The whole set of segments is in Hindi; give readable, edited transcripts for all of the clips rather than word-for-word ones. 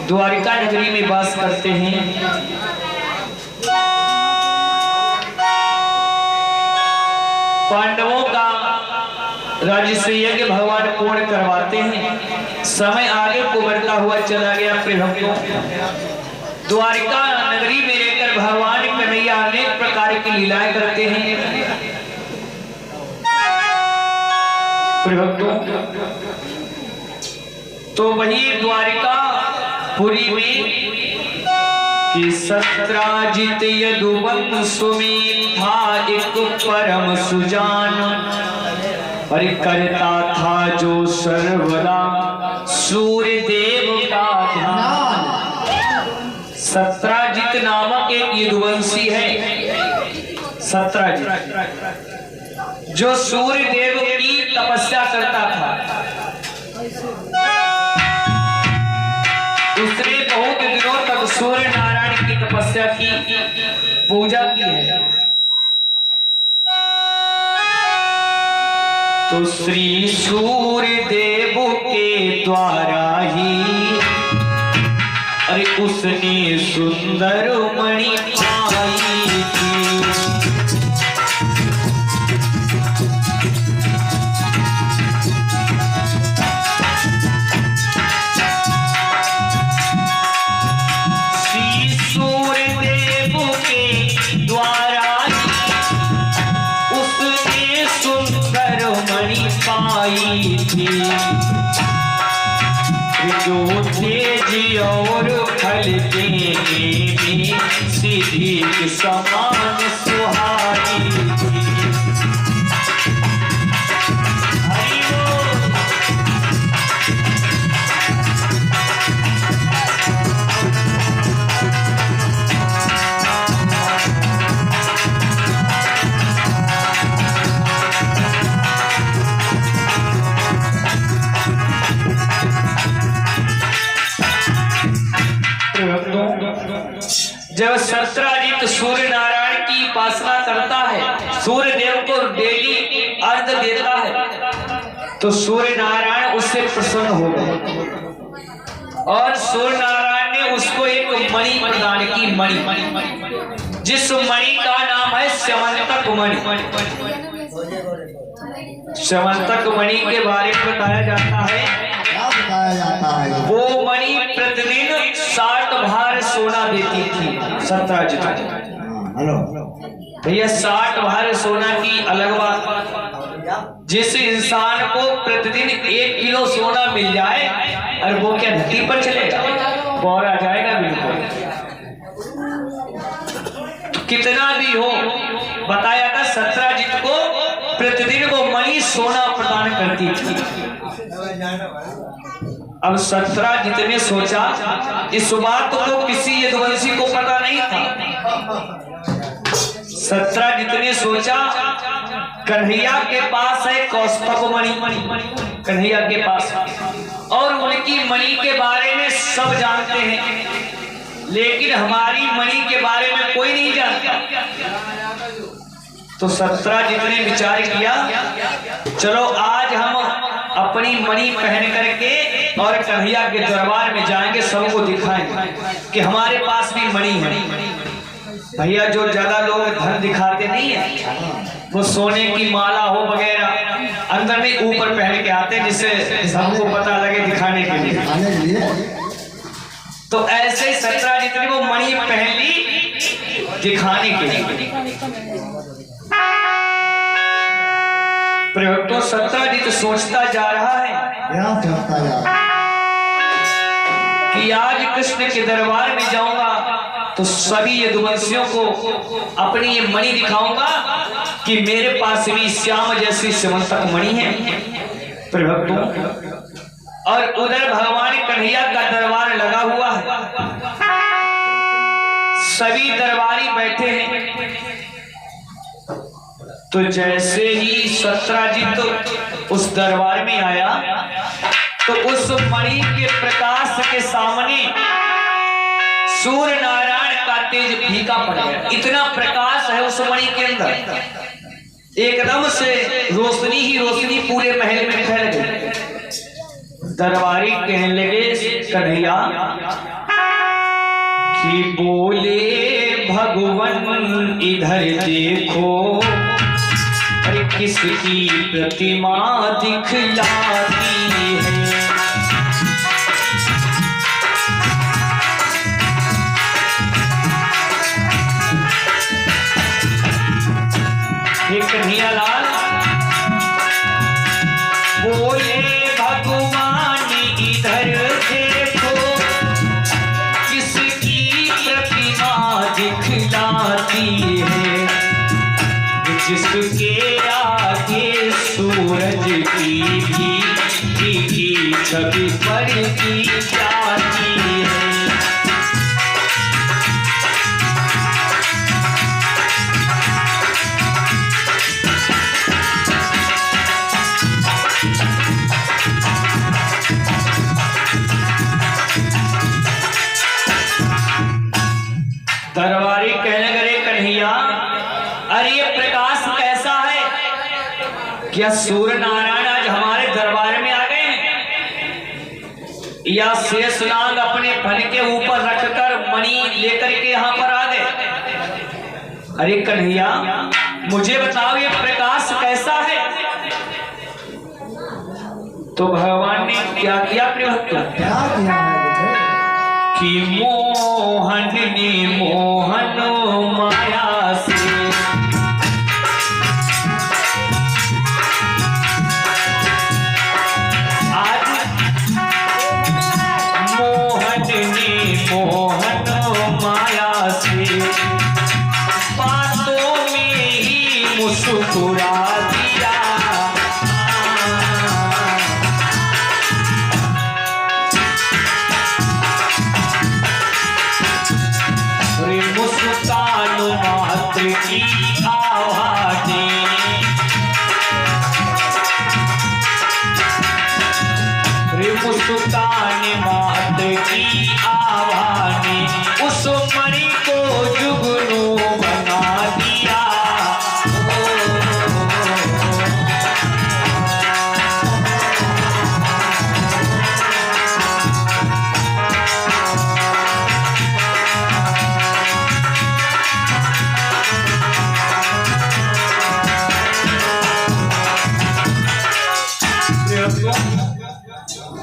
द्वारिका नगरी में वास करते हैं। पांडवों का राजस्व यज्ञ भगवान पूर्ण करवाते हैं। समय आगे को बढ़ता हुआ चला गया। प्रियभक्तों, द्वारिका नगरी में रहकर भगवान कन्हैया अनेक प्रकार की लीलाएं करते हैं। प्रियभक्तों, तो वही द्वारिका पुरी में कि सत्राजित यदुवंशु में था एक परम सुजान, और करता था जो सर्वदा सूर्य देव का ध्यान। सत्राजित नामक एक यदुवंशी है, सत्राजित, जो सूर्य देव की तपस्या करता था। उसने बहुत दिनों तक सूर्य नारायण की तपस्या की, पूजा की है। तो श्री सूर्य देव के द्वारा ही अरे उसने सुंदर मणि पाई थी। जो तेज और फल देने में सीधी के समान सुहाई थी। जब सत्राजित सूर्य नारायण की उपासना करता है, सूर्य देव को डेली अर्घ देता है, तो सूर्य नारायण उससे प्रसन्न हो गए और सूर्य नारायण ने उसको एक मणि प्रदान की। मणि, जिस मणि का नाम है स्यमंतक मणि। स्यमंतक मणि के बारे में बताया जाता है, वो मणि प्रतिदिन 60 भार सोना देती थी। सत्राजित भैया, 60 भार सोना की अलग बात। जिस इंसान को प्रतिदिन 1 किलो सोना मिल जाए, और वो क्या धरती पर चलेगा, बौर आ जाएगा बिल्कुल। कितना भी हो, बताया था सत्राजित को प्रतिदिन वो मणि सोना प्रदान करती थी। अब सत्राजित ने सोचा, इस बात को किसी यदुवंशी को पता नहीं था। सत्राजित ने सोचा, कन्हैया के पास है कौस्तुभ मणि, कन्हैया के पास, और उनकी मणि के बारे में सब जानते हैं, लेकिन हमारी मणि के बारे में कोई नहीं जानता। तो सत्राजित ने विचार किया, चलो आज हम अपनी मणि पहन करके और कन्हैया के दरबार में जाएंगे, सबको दिखाएंगे कि हमारे पास भी मणि है। भैया, जो ज्यादा लोग धन दिखाते नहीं है, वो सोने की माला हो वगैरह अंदर में ऊपर पहन के आते हैं, जिससे सबको पता लगे दिखाने के लिए। तो ऐसे ही सत्राजित ने वो मणि पहन ली दिखाने के लिए। तो सत्राजित सोचता जा रहा है कि आज कृष्ण के दरबार में जाऊंगा तो सभी यदुवंशियों को अपनी ये मणि दिखाऊंगा कि मेरे पास भी श्याम जैसी स्यमंतक मणि है। प्रभक्तों, और उधर भगवान कन्हैया का दरबार लगा हुआ है, सभी दरबारी बैठे हैं। तो जैसे ही सत्राजित उस दरबार में आया, तो उस मणि के प्रकाश के सामने सूर्य नारायण का तेज फीका पड़ गया। इतना प्रकाश है उस मणि के अंदर, एकदम से रोशनी ही रोशनी पूरे महल में फैल गई। दरबारी कहने लगे कन्हैया कि बोले भगवन इधर देखो, अरे किसकी प्रतिमा दिखलाती है। कन्हैया लाल बोले भगवान इधर देखो, किसकी प्रतिमा दिखलाती है। जिसके आगे सूरज की भी छवि पड़ती जाती है। दरबारी कहने लगे कन्हैया, अरे ये प्रकाश कैसा है? क्या सूर्य नारायण आज हमारे दरबार में आ गए हैं, या शेषनाग अपने फन के ऊपर रखकर मणि लेकर के यहाँ पर आ गए? अरे कन्हैया मुझे बताओ ये प्रकाश कैसा है? तो भगवान ने क्या किया प्रभु? क्या किया कि मोहन ने मोहन माया से आज मोहन ने मोहन माया से बातों में ही मुस्कुरा दिया। मुस्कान मात्र की आवाज़ें, मुस्कान मात्र की आवाज़ें उस मणि को जुगनू बना दिया।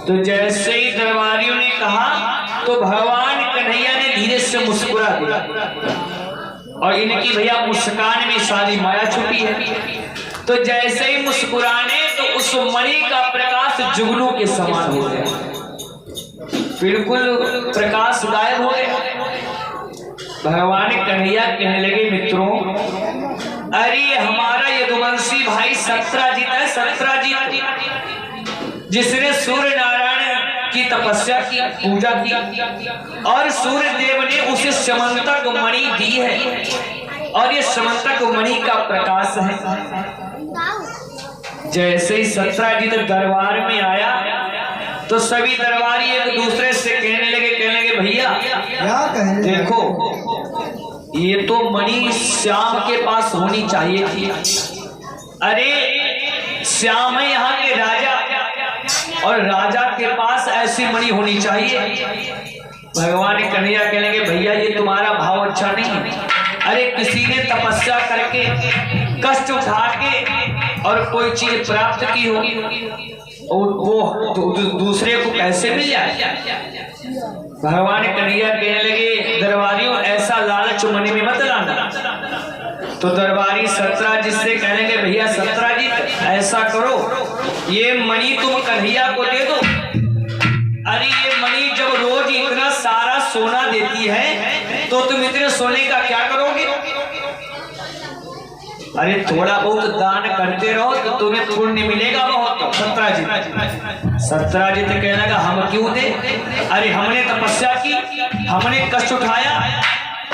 तो जैसे ही दरबारियों ने कहा तो भगवान कन्हैया ने धीरे से मुस्कुरा दिया, और इनकी भैया मुस्कान में सारी माया छुपी है। तो जैसे ही मुस्कुराने तो उस मणि का प्रकाश जुगनू के समान हो गया, बिल्कुल प्रकाश गायब हो गया। भगवान कन्हैया कहने लगे मित्रों, अरे हमारा यदुवंशी भाई सत्राजित है, सत्राजित जिसने सूर्य नारायण की तपस्या की, पूजा की, और सूर्य देव ने उसे समंतक मणि दी है, और ये समंतक मणि का प्रकाश है। जैसे ही सत्राजित दरबार में आया तो सभी दरबारी एक दूसरे से कहने लगे भैया क्या कहने? देखो ये तो मणि श्याम के पास होनी चाहिए थी। अरे श्याम है यहाँ के राजा, और राजा के पास ऐसी मणि होनी चाहिए। भगवान कन्हैया कहने लगे भैया ये तुम्हारा भाव अच्छा नहीं है। अरे किसी ने तपस्या करके कष्ट उठा के और कोई चीज प्राप्त की होगी, और वो दूसरे को कैसे मिल जाए? भगवान कन्हैया कहने लगे दरबारियों ऐसा लालच मणि में मत लाना। तो दरबारी सत्राजित से कहने लगे भैया सत्राजित ऐसा करो, ये मणि तुम कन्हैया को दे दो। अरे ये मणि जब रोज इतना सारा सोना देती है तो तुम इतने सोने का क्या करोगे? अरे थोड़ा बहुत दान करते रहो तो तुम्हें पुण्य मिलेगा बहुत। सत्राजित कहने लगा हम क्यों दे? अरे हमने तपस्या की, हमने कष्ट उठाया,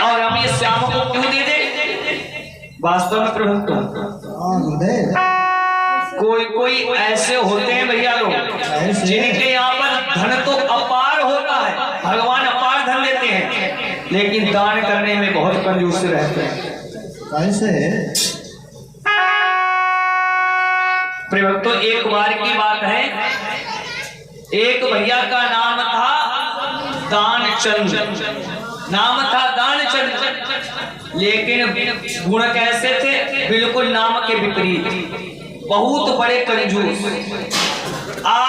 और हम ये श्याम को क्यों दे दे? वास्तव में प्रभु कोई ऐसे होते हैं भैया लोग जिनके यहाँ पर धन तो अपार होता है, भगवान अपार धन देते हैं, लेकिन दान करने में बहुत कंजूस रहते हैं। कैसे? प्रभु तो एक बार की बात है एक भैया का नाम था दानचंद, नाम था दानचंद, लेकिन गुण कैसे थे? बिल्कुल नाम के विपरीत, बहुत बड़े कंजूस। आज